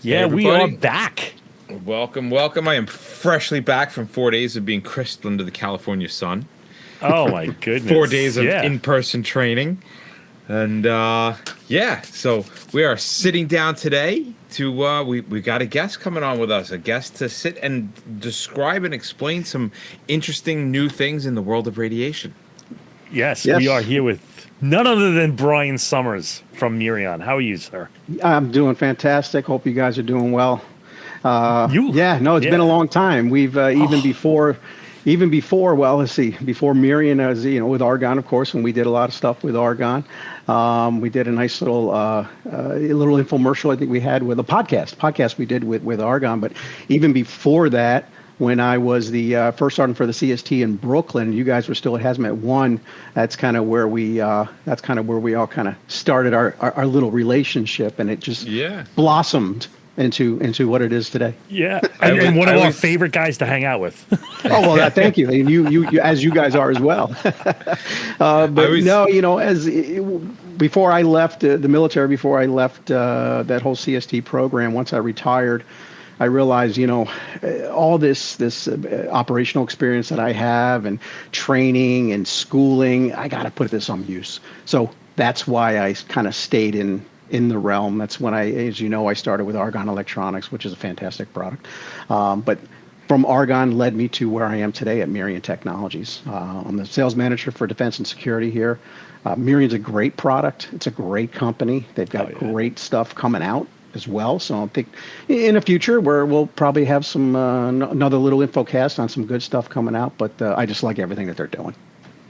Yeah, we are back. Welcome, welcome. I am freshly back from 4 days of being crisped under the California sun. Oh my goodness. 4 days of in-person training. And yeah, so we are sitting down today to we got a guest coming on with us, a guest to sit and describe and explain some interesting new things in the world of radiation. Yes, we are here with none other than Bryan Sommers from Mirion. How are you, sir? I'm doing fantastic. Hope you guys are doing well. It's been a long time. We've before Mirion, as you know, with Argon, of course, and we did a lot of stuff with Argon. We did a nice little infomercial I think we had with a podcast we did with Argon. But even before that, when I was the first sergeant for the CST in Brooklyn, you guys were still at HazMat 1. That's kind of where we all kind of started our little relationship, and it just blossomed into what it is today. Yeah, and one of our favorite guys to hang out with. Oh well, thank you. And you as you guys are as well. Before I left the military, before I left that whole CST program, once I retired, I realized, all this operational experience that I have and training and schooling, I got to put this on use. So that's why I kind of stayed in the realm. That's when I started with Argon Electronics, which is a fantastic product. But from Argon led me to where I am today at Mirion Technologies. I'm the sales manager for defense and security here. Mirion's a great product. It's a great company. They've got great stuff coming out as well. So I think in the future where we'll probably have some another little infocast on some good stuff coming out. But I just like everything that they're doing.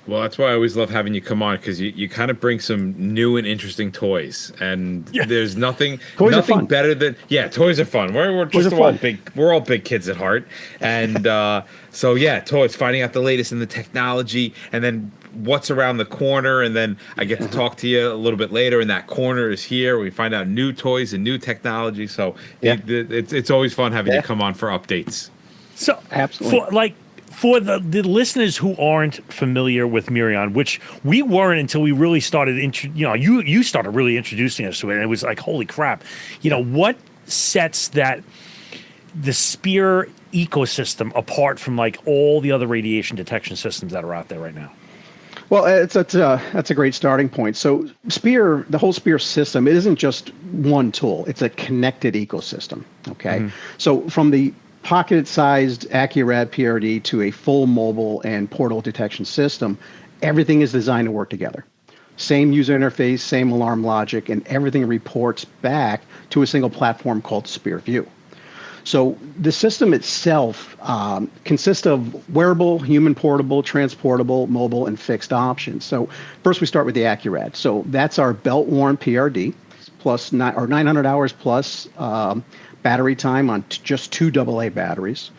Well, that's why I always love having you come on, because you kind of bring some new and interesting toys, and there's nothing better than toys are fun. We're all big kids at heart, and toys, finding out the latest in the technology, and then what's around the corner, and then I get to talk to you a little bit later, and that corner is here. We find out new toys and new technology, so it's always fun having you come on for updates. So absolutely. For the listeners who aren't familiar with Mirion, which we weren't until we really started, you started really introducing us to it, and it was like, holy crap. What sets the Spear ecosystem apart from like all the other radiation detection systems that are out there right now? Well, that's a great starting point. So Spear, the whole Spear system, it isn't just one tool. It's a connected ecosystem, okay? Mm-hmm. So from the pocket-sized AccuRad PRD to a full mobile and portal detection system, everything is designed to work together. Same user interface, same alarm logic, and everything reports back to a single platform called Spear View. So the system itself consists of wearable, human portable, transportable, mobile, and fixed options. So first we start with the AccuRad. So that's our belt-worn PRD, plus 900 hours plus battery time on just 2 AA batteries.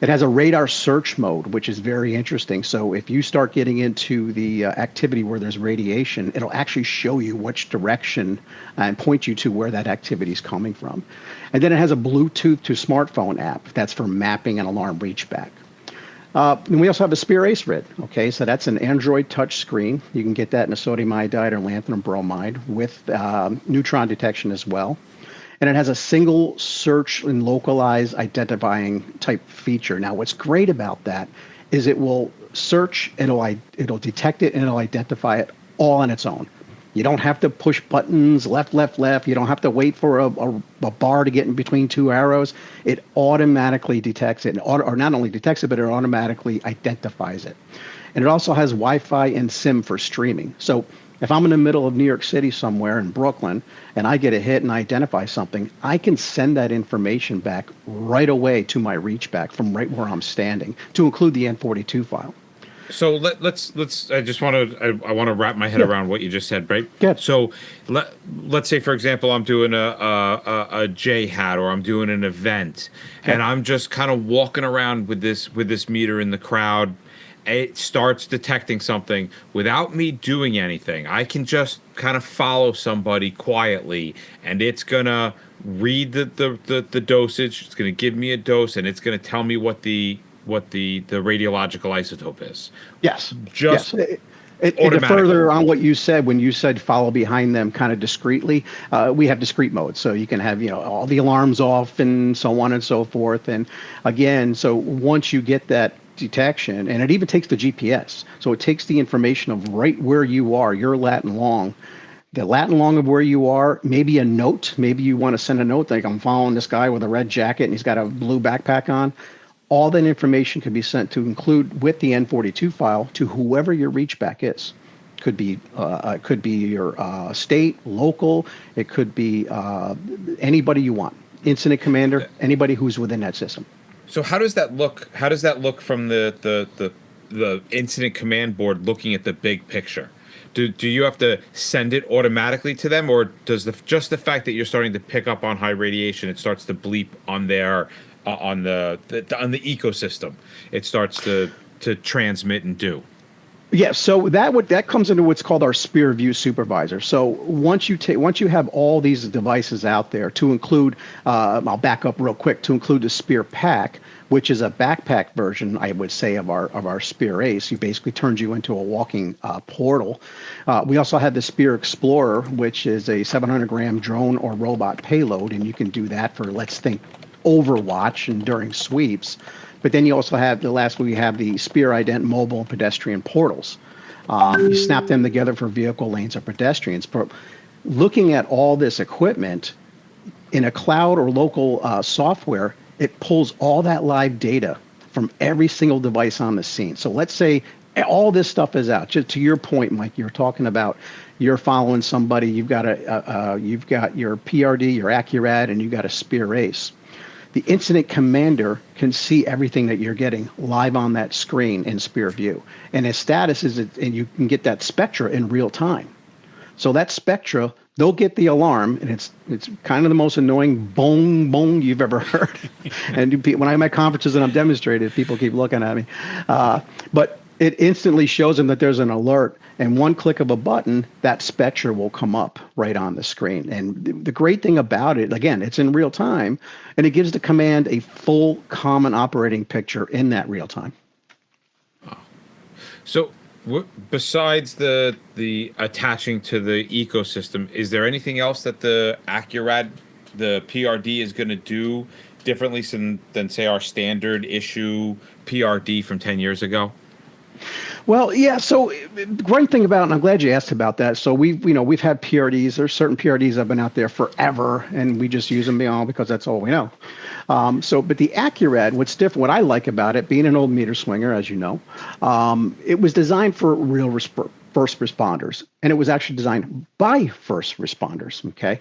It has a radar search mode, which is very interesting. So if you start getting into the activity where there's radiation, it'll actually show you which direction and point you to where that activity is coming from. And then it has a Bluetooth to smartphone app. That's for mapping and alarm reach back. And we also have a Spear Ace Rid. Okay, so that's an Android touch screen. You can get that in a sodium iodide or lanthanum bromide with neutron detection as well. And it has a single search and localized identifying type feature. Now, what's great about that is it will search, it'll detect it, and it'll identify it all on its own. You don't have to push buttons left. You don't have to wait for a bar to get in between two arrows. It automatically detects it, or not only detects it, but it automatically identifies it. And it also has Wi-Fi and SIM for streaming. So if I'm in the middle of New York City somewhere in Brooklyn and I get a hit and I identify something, I can send that information back right away to my reach back from right where I'm standing, to include the N42 file. So let's. I just want to wrap my head around what you just said, right? Yeah. So let's say, for example, I'm doing a J hat, or I'm doing an event, and I'm just kind of walking around with this meter in the crowd. It starts detecting something without me doing anything. I can just kind of follow somebody quietly, and it's gonna read the dosage. It's gonna give me a dose, and it's gonna tell me what the radiological isotope is. Yes. To further on what you said, when you said follow behind them kind of discreetly, we have discrete mode. So you can have, all the alarms off and so on and so forth. And again, so once you get that detection, and it even takes the GPS. So it takes the information of right where you are, your Latin long, the Latin long of where you are, maybe a note. Maybe you want to send a note like, I'm following this guy with a red jacket and he's got a blue backpack on. All that information can be sent to include with the N42 file to whoever your reach back is. Could be your state, local. It could be anybody you want. Incident commander, anybody who's within that system. So how does that look? How does that look from the incident command board looking at the big picture? Do you have to send it automatically to them, or does just the fact that you're starting to pick up on high radiation, it starts to bleep on their on the ecosystem? It starts to transmit and do. Yeah, so that comes into what's called our Spear View Supervisor. So once you have all these devices out there, to include, I'll back up real quick, to include the Spear Pack, which is a backpack version, I would say, of our Spear Ace. He basically turns you into a walking portal. We also have the Spear Explorer, which is a 700-gram drone or robot payload, and you can do that for, let's think, Overwatch and during sweeps. But then you also have we have the Spear Ident mobile and pedestrian portals. You snap them together for vehicle lanes or pedestrians. But looking at all this equipment in a cloud or local software, it pulls all that live data from every single device on the scene. So let's say all this stuff is out. Just to your point, Mike, you're talking about you're following somebody. You've got your PRD, your Accurad, and you've got a Spear Ace. The incident commander can see everything that you're getting live on that screen in Spear View. And his status is, and you can get that spectra in real time. So that spectra, they'll get the alarm, and it's kind of the most annoying bong bong you've ever heard. And when I'm at conferences and I'm demonstrating, people keep looking at me. But it instantly shows them that there's an alert, and one click of a button, that spectra will come up right on the screen. And the great thing about it, again, it's in real time, and it gives the command a full common operating picture in that real time. So besides the attaching to the ecosystem, is there anything else that the Accurad, the PRD, is going to do differently than say our standard issue PRD from 10 years ago? Well, yeah. So the great thing about, and I'm glad you asked about that. So we've had PRDs. There's certain PRDs that have been out there forever, and we just use them because that's all we know. But the Accurad, what's different, what I like about it, being an old meter swinger, as you know, it was designed for real first responders, and it was actually designed by first responders. Okay,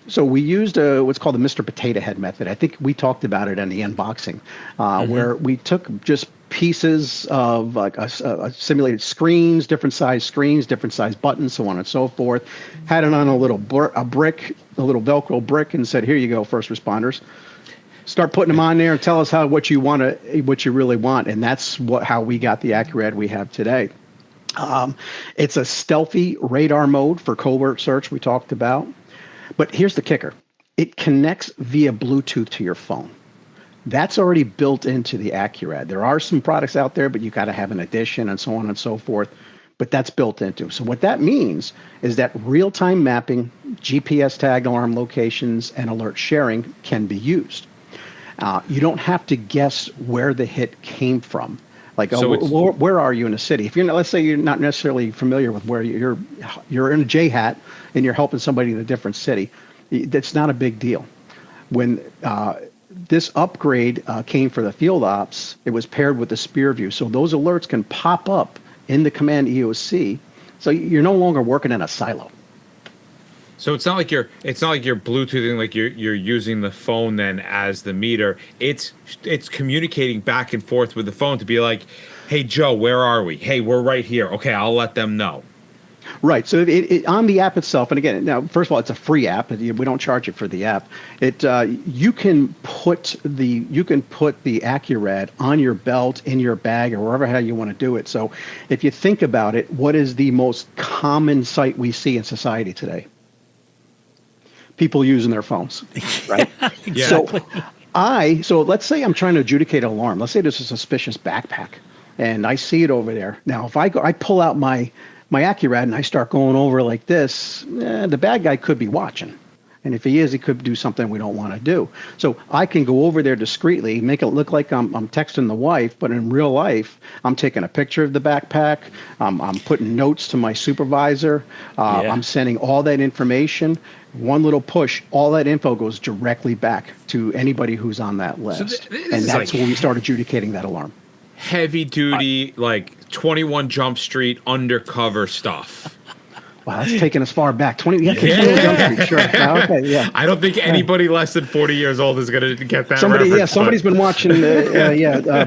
so we used what's called the Mr. Potato Head method. I think we talked about it in the unboxing, where we took just pieces of like simulated screens, different size buttons, so on and so forth. Had it on a little brick, a little Velcro brick, and said, "Here you go, first responders. Start putting them on there and tell us what you really want." And that's how we got the Accurad we have today. It's a stealthy radar mode for covert search we talked about. But here's the kicker. It connects via Bluetooth to your phone. That's already built into the Accurad. There are some products out there, but you got to have an addition and so on and so forth. But that's built into. So what that means is that real-time mapping, GPS tagged alarm locations, and alert sharing can be used. You don't have to guess where the hit came from. Like, where are you in a city? If let's say you're not necessarily familiar with where you're in a J hat and you're helping somebody in a different city, that's not a big deal. When this upgrade came for the field ops, it was paired with the Spear View, so those alerts can pop up in the command EOC. So you're no longer working in a silo. So it's not like you're Bluetoothing, like you're using the phone then as the meter. It's communicating back and forth with the phone to be like, "Hey Joe, where are we? Hey, we're right here. Okay, I'll let them know." Right. So it on the app itself, and again, now first of all, it's a free app. We don't charge you for the app. You can put the Accurad on your belt, in your bag, or wherever how you want to do it. So if you think about it, what is the most common sight we see in society today? People using their phones, right? Exactly. So let's say I'm trying to adjudicate an alarm. Let's say there's a suspicious backpack. and I see it over there. Now, if I pull out my Accurad and I start going over like this, the bad guy could be watching. And if he is, he could do something we don't want to do. So I can go over there discreetly, make it look like I'm texting the wife, but in real life, I'm taking a picture of the backpack. I'm putting notes to my supervisor. I'm sending all that information. One little push, all that info goes directly back to anybody who's on that list. And that's when we start adjudicating that alarm. Heavy duty, like 21 Jump Street undercover stuff. Wow, that's taking us far back. 21 Jump Street, sure. Okay, yeah. I don't think anybody less than 40 years old is going to get that reference. Somebody's been watching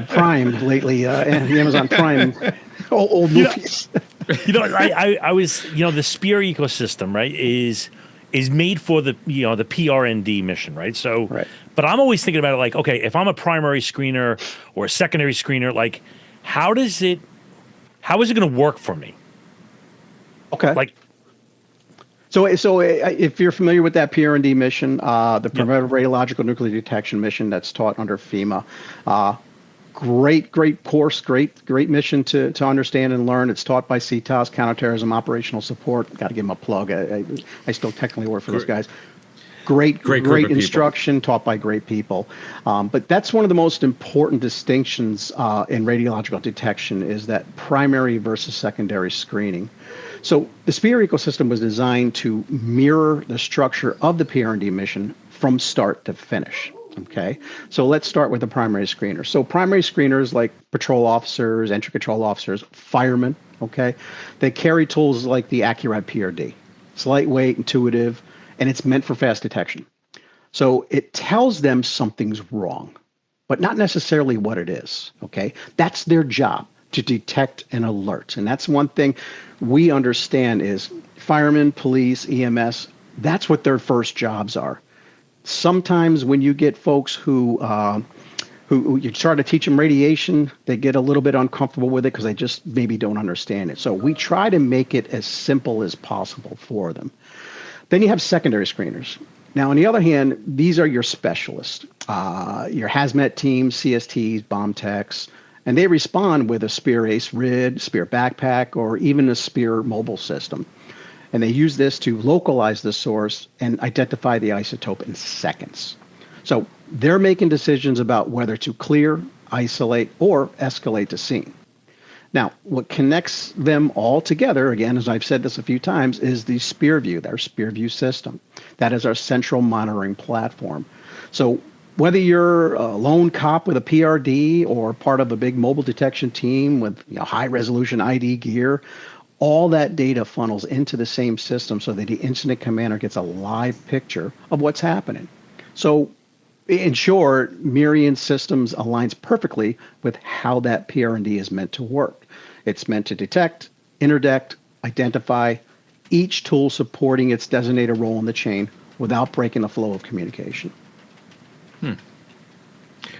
Prime lately, Amazon Prime, old movies. I was, the Spear ecosystem, right, is made for the PRND mission, right? So, but I'm always thinking about it like, okay, if I'm a primary screener or a secondary screener, like, how is it going to work for me? Okay. Like, So if you're familiar with that PRND mission, the Preventive Radiological Nuclear Detection mission that's taught under FEMA, great course, great mission to understand and learn. It's taught by CTOS, Counterterrorism Operational Support. Got to give them a plug. I still technically work for those guys. Great instruction taught by great people. But that's one of the most important distinctions in radiological detection is that primary versus secondary screening. So the SPEAR ecosystem was designed to mirror the structure of the PRND mission from start to finish. Okay, so let's start with the primary screeners. So primary screeners like patrol officers, entry control officers, firemen, okay, they carry tools like the Accurad PRD. It's lightweight, intuitive, and it's meant for fast detection. So it tells them something's wrong, but not necessarily what it is, okay? That's their job, to detect and alert. And that's one thing we understand is firemen, police, EMS, that's what their first jobs are. Sometimes when you get folks who you try to teach them radiation, they get a little bit uncomfortable with it because they just maybe don't understand it. So we try to make it as simple as possible for them. Then you have secondary screeners. Now, on the other hand, these are your specialists, your hazmat teams, CSTs, bomb techs, and they respond with a Spear Ace RID, Spear backpack, or even a Spear mobile system. And they use this to localize the source and identify the isotope in seconds. So they're making decisions about whether to clear, isolate, or escalate the scene. Now, what connects them all together, again, as I've said this a few times, is the SpearView, their SpearView system. That is our central monitoring platform. So whether you're a lone cop with a PRD or part of a big mobile detection team with high-resolution ID gear, all that data funnels into the same system so that the incident commander gets a live picture of what's happening. So in short, Mirion Systems aligns perfectly with how that PRND is meant to work. It's meant to detect, interdict, identify, each tool supporting its designated role in the chain without breaking the flow of communication.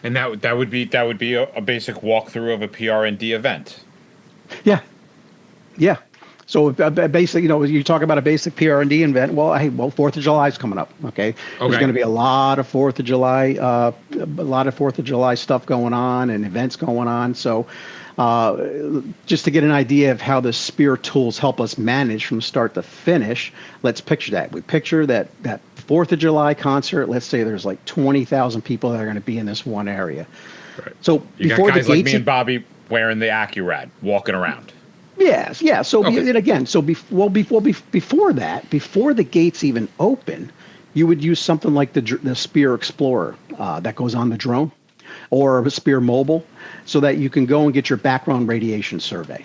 And that would be a basic walkthrough of a PRND event. Yeah. So basically, you talk about a basic PRND event. Well, 4th of July is coming up. Okay. There's going to be a lot of 4th of July stuff going on and events going on. So just to get an idea of how the Spear tools help us manage from start to finish, let's picture that. We picture that 4th of July concert. Let's say there's like 20,000 people that are going to be in this one area. Right. So you got guys like me and Bobby wearing the Accurad, walking around. Yes, yeah. So and again, before that, before the gates even open, you would use something like the Spear Explorer that goes on the drone, or a Spear Mobile, so that you can go and get your background radiation survey.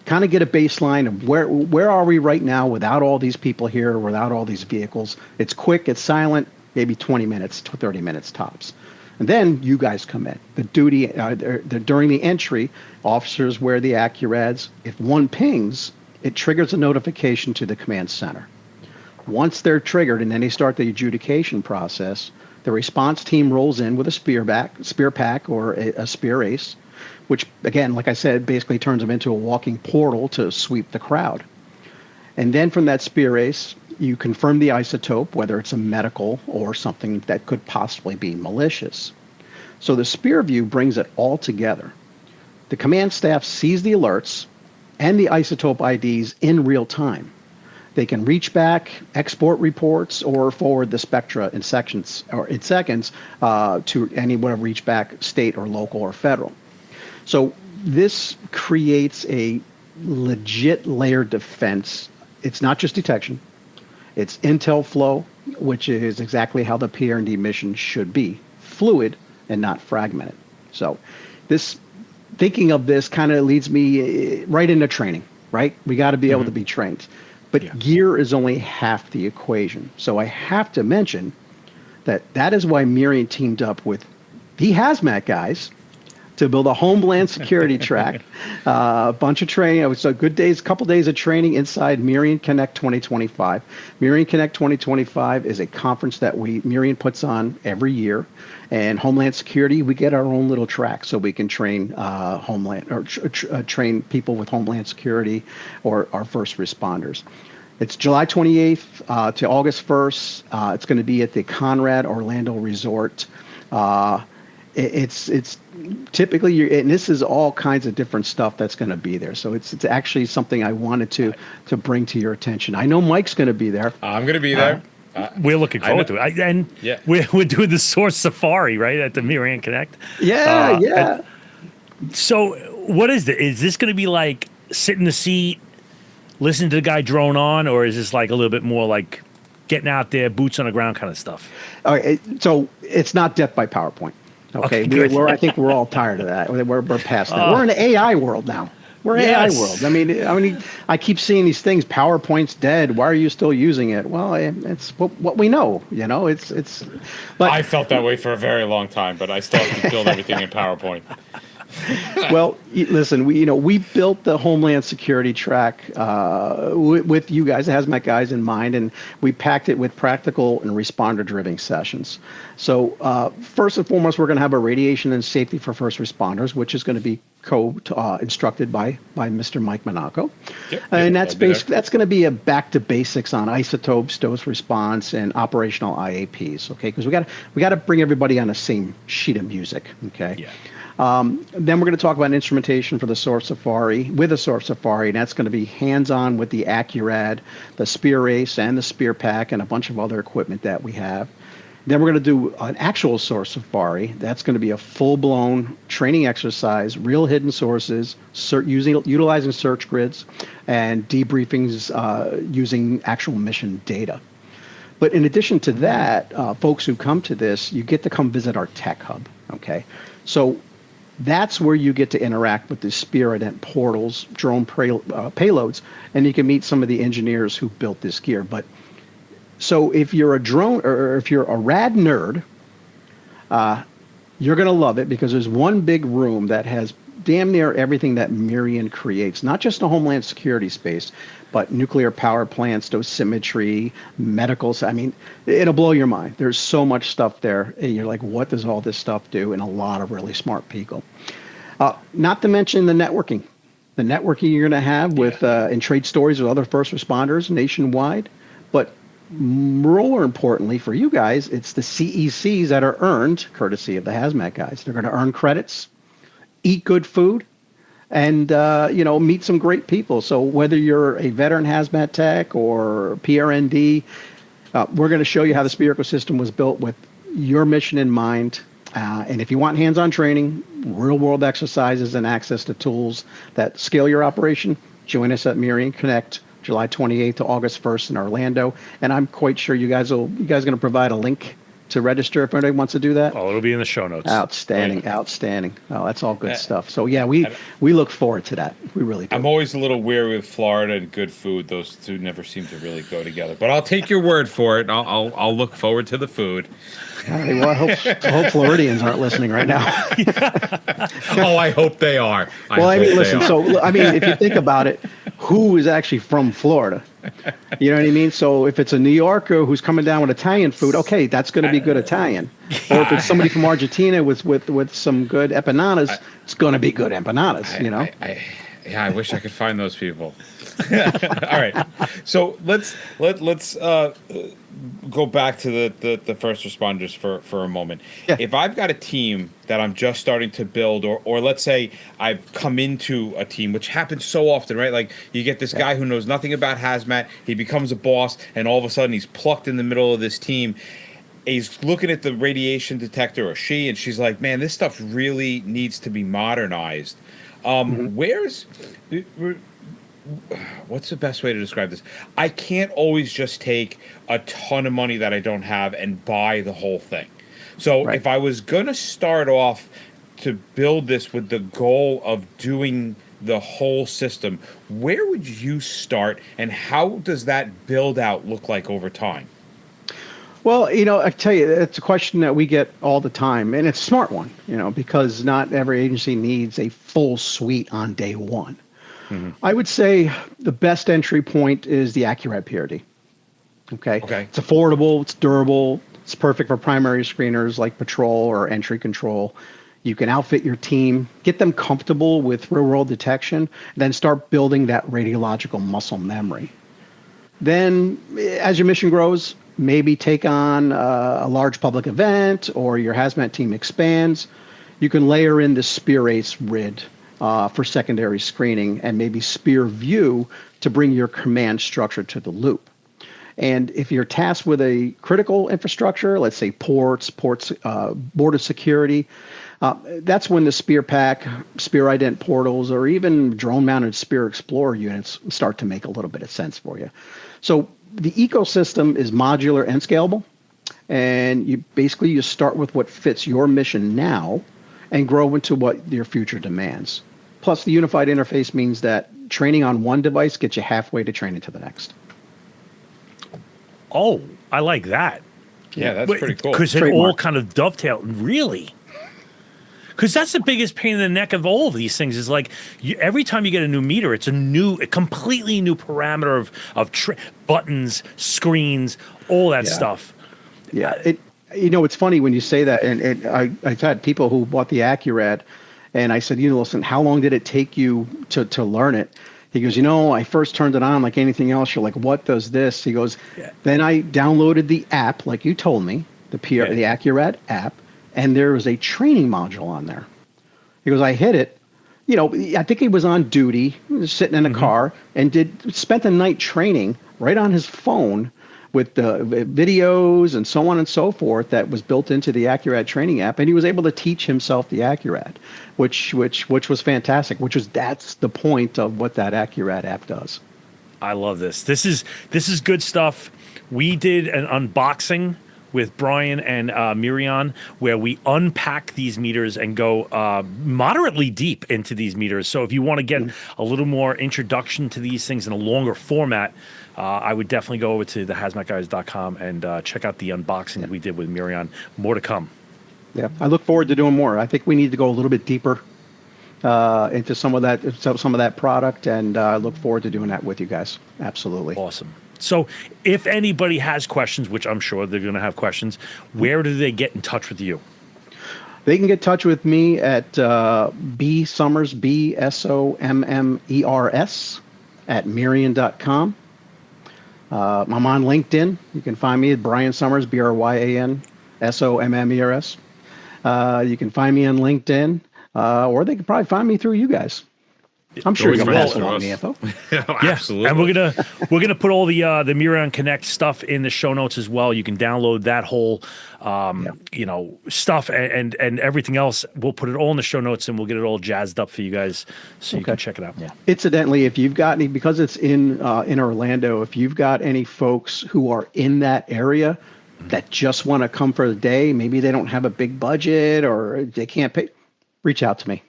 Kind of get a baseline of where are we right now without all these people here, without all these vehicles. It's quick, it's silent, maybe 20 minutes to 30 minutes tops. And then you guys come in. During the entry, officers wear the Accurads. If one pings, it triggers a notification to the command center. Once they're triggered and then they start the adjudication process, the response team rolls in with a Spear pack or a Spear Ace, which, again, like I said, basically turns them into a walking portal to sweep the crowd. And then from that Spear Ace, you confirm the isotope, whether it's a medical or something that could possibly be malicious. So the SpearView brings it all together. the command staff sees the alerts and the isotope IDs in real time. They can reach back, export reports, or forward the spectra in seconds to any whatever reach back, state or local or federal. So this creates a legit layered defense. It's not just detection. It's intel flow, which is exactly how the PR&D mission should be, fluid and not fragmented. So this thinking of this kind of leads me right into training, right? We got to be able to be trained. But gear is only half the equation. So I have to mention that is why Mirion teamed up with the HazMat guys to build a Homeland Security track, a bunch of training. It was a couple days of training inside Mirion Connect 2025. Mirion Connect 2025 is a conference that Mirion puts on every year. And Homeland Security, we get our own little track so we can train train people with Homeland Security or our first responders. It's July 28th to August 1st. It's going to be at the Conrad Orlando Resort. It's typically, and this is all kinds of different stuff that's going to be there. So it's actually something I wanted to bring to your attention. I know Mike's going to be there. I'm going to be there. We're looking forward to it. We're doing the Source Safari, right, at the Mirion Connect. Yeah. So what is it? Is this going to be like sit in the seat, listen to the guy drone on, or is this like a little bit more like getting out there, boots on the ground kind of stuff? All right, so it's not death by PowerPoint. Okay, I think we're all tired of that. We're past that. We're in the AI world now. We're AI world. I mean, I keep seeing these things. PowerPoint's dead. Why are you still using it? Well, it's what we know. You know, it's. But I felt that way for a very long time, but I still have to build everything in PowerPoint. Well, listen, we built the Homeland Security track with you guys, the HazMat guys in mind, and we packed it with practical and responder-driven sessions. So first and foremost, we're going to have a radiation and safety for first responders, which is going to be instructed by Mr. Mike Monaco. And that's going to be a back to basics on isotopes, dose response, and operational IAPs. Okay, because we got to bring everybody on the same sheet of music. Okay. Yeah. Then we're going to talk about instrumentation for the Source Safari, with the Source Safari, and that's going to be hands-on with the Accurad, the Spear Ace, and the Spear Pack, and a bunch of other equipment that we have. Then we're going to do an actual Source Safari. That's going to be a full-blown training exercise, real hidden sources, utilizing search grids, and debriefings using actual mission data. But in addition to that, folks who come to this, you get to come visit our tech hub, okay? So that's where you get to interact with the Spear Ident portals, drone payloads, and you can meet some of the engineers who built this gear. But so if you're a drone or if you're a rad nerd, you're going to love it because there's one big room that has damn near everything that Mirion creates, not just a Homeland Security space, but nuclear power plants, dosimetry, medicals. I mean, it'll blow your mind. There's so much stuff there. And you're like, what does all this stuff do? And a lot of really smart people. Not to mention the networking. The networking you're going to have with and trade stories with other first responders nationwide. But more importantly for you guys, it's the CECs that are earned, courtesy of the HazMat guys. They're going to earn credits, eat good food, and meet some great people. So whether you're a veteran HazMat tech or PRND, we're going to show you how the Spear ecosystem was built with your mission in mind. And if you want hands-on training, real-world exercises, and access to tools that scale your operation, join us at Mirion Connect, July 28th to August 1st in Orlando. And I'm quite sure you guys are going to provide a link to register if anybody wants to do that. Oh, it'll be in the show notes. Outstanding. Oh, that's all good stuff. So yeah, we look forward to that. We really do. I'm always a little weary with Florida and good food. Those two never seem to really go together. But I'll take your word for it. I'll look forward to the food. Well, I hope Floridians aren't listening right now. Oh, I hope they are. Listen. So if you think about it, who is actually from Florida? You know what I mean? So if it's a New Yorker who's coming down with Italian food, okay, that's going to be good Italian. Or if it's somebody from Argentina with some good empanadas, it's going to be good empanadas. Yeah, I wish I could find those people. All right, so let's go back to the first responders for a moment. Yeah. If I've got a team that I'm just starting to build, or let's say I've come into a team, which happens so often, right? Like you get this guy who knows nothing about hazmat, he becomes a boss, and all of a sudden he's plucked in the middle of this team. He's looking at the radiation detector, or she's like, man, this stuff really needs to be modernized. What's the best way to describe this? I can't always just take a ton of money that I don't have and buy the whole thing. So if I was going to start off to build this with the goal of doing the whole system, where would you start, and how does that build out look like over time? Well, I tell you, it's a question that we get all the time, and it's a smart one, because not every agency needs a full suite on day one. I would say the best entry point is the AccuRad PRD. Okay. It's affordable, it's durable, it's perfect for primary screeners like patrol or entry control. You can outfit your team, get them comfortable with real-world detection, then start building that radiological muscle memory. Then, as your mission grows, maybe take on a large public event, or your hazmat team expands. You can layer in the Spear Ace RID for secondary screening, and maybe Spear View to bring your command structure to the loop. And if you're tasked with a critical infrastructure, let's say ports, border security, that's when the Spear Pack, Spear Ident portals, or even drone-mounted Spear Explorer units start to make a little bit of sense for you. So the ecosystem is modular and scalable, and you start with what fits your mission now and grow into what your future demands. Plus, the unified interface means that training on one device gets you halfway to training to the next. Oh, I like that. Yeah, that's pretty cool. Because it all kind of dovetailed, really. Because that's the biggest pain in the neck of all of these things is like every time you get a new meter, it's a completely new parameter of buttons, screens, all that stuff. Yeah, it's funny when you say that, and I've had people who bought the AccuRad, and I said, listen, how long did it take you to learn it? He goes, I first turned it on like anything else. You're like, what does this? He goes, then I downloaded the app, like you told me, the AccuRad app, and there was a training module on there. He goes, I hit it. I think he was on duty, sitting in a car, and spent the night training right on his phone with the videos and so on and so forth that was built into the AccuRad training app, and he was able to teach himself the AccuRad, which was fantastic. That's the point of what that AccuRad app does. I love this. This is good stuff. We did an unboxing with Bryan and Mirion, where we unpack these meters and go moderately deep into these meters. So if you want to get a little more introduction to these things in a longer format, I would definitely go over to the HazmatGuys.com and check out the unboxing we did with Mirion. More to come. Yeah, I look forward to doing more. I think we need to go a little bit deeper into some of that product, and I look forward to doing that with you guys. Absolutely. Awesome. So if anybody has questions, which I'm sure they're going to have questions, where do they get in touch with you? They can get in touch with me at B Sommers, BSOMMERS at Mirion.com. I'm on LinkedIn. You can find me at Bryan Sommers, BRYAN SOMMERS. You can find me on LinkedIn, or they can probably find me through you guys. I'm sure you'll pass along the info. Absolutely. And we're gonna put all the Mirion Connect stuff in the show notes as well. You can download that whole stuff and everything else. We'll put it all in the show notes, and we'll get it all jazzed up for you guys so you can check it out. Yeah. Incidentally, if you've got any, because it's in Orlando, if you've got any folks who are in that area that just want to come for the day, maybe they don't have a big budget or they can't pay, reach out to me.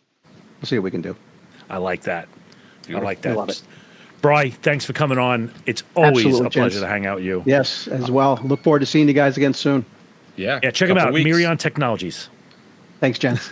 We'll see what we can do. I like that. Beautiful. I like that. I love it. Bri, thanks for coming on. It's always a pleasure to hang out with you. Yes, as well. Look forward to seeing you guys again soon. Yeah. Yeah, check them out. Mirion Technologies. Thanks, gents.